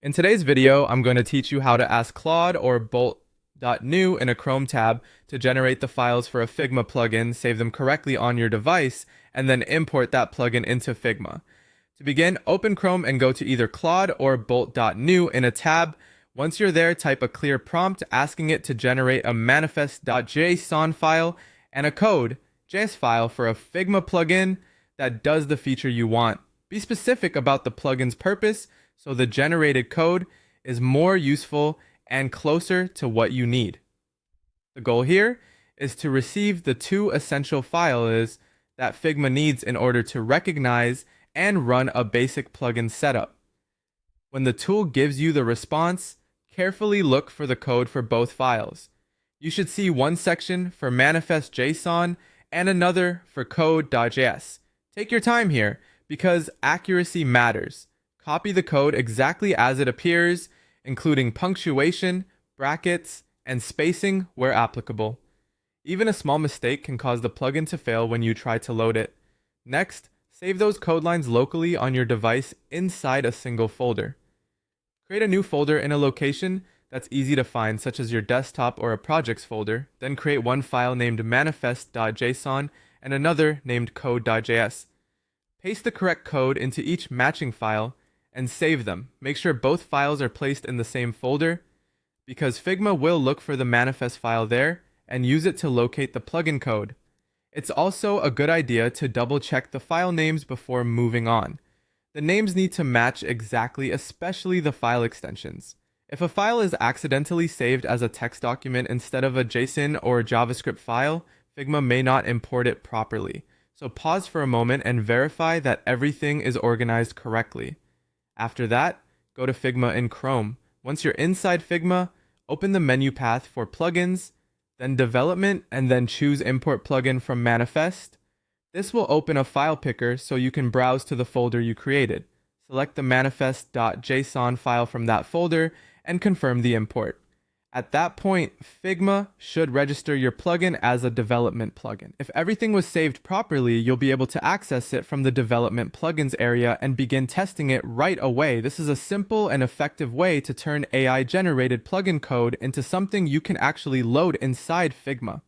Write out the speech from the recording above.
In today's video, I'm going to teach you how to ask Claude or Bolt.new in a Chrome tab to generate the files for a Figma plugin, save them correctly on your device, and then import that plugin into Figma. To begin, open Chrome and go to either Claude or Bolt.new in a tab. Once you're there, type a clear prompt asking it to generate a manifest.json file and a code.js file for a Figma plugin that does the feature you want. Be specific about the plugin's purpose so the generated code is more useful and closer to what you need. The goal here is to receive the two essential files that Figma needs in order to recognize and run a basic plugin setup. When the tool gives you the response, carefully look for the code for both files. You should see one section for manifest.json and another for code.js. Take your time here because accuracy matters. Copy the code exactly as it appears, including punctuation, brackets, and spacing where applicable. Even a small mistake can cause the plugin to fail when you try to load it. Next, save those code lines locally on your device inside a single folder. Create a new folder in a location that's easy to find, such as your desktop or a projects folder. Then create one file named manifest.json and another named code.js. Paste the correct code into each matching file and save them. Make sure both files are placed in the same folder because Figma will look for the manifest file there and use it to locate the plugin code. It's also a good idea to double check the file names before moving on. The names need to match exactly, especially the file extensions. If a file is accidentally saved as a text document instead of a JSON or JavaScript file, Figma may not import it properly. So pause for a moment and verify that everything is organized correctly. After that, go to Figma in Chrome. Once you're inside Figma, open the menu path for plugins, then development, and then choose import plugin from manifest. This will open a file picker so you can browse to the folder you created. Select the manifest.json file from that folder and confirm the import. At that point, Figma should register your plugin as a development plugin. If everything was saved properly, you'll be able to access it from the development plugins area and begin testing it right away. This is a simple and effective way to turn AI-generated plugin code into something you can actually load inside Figma.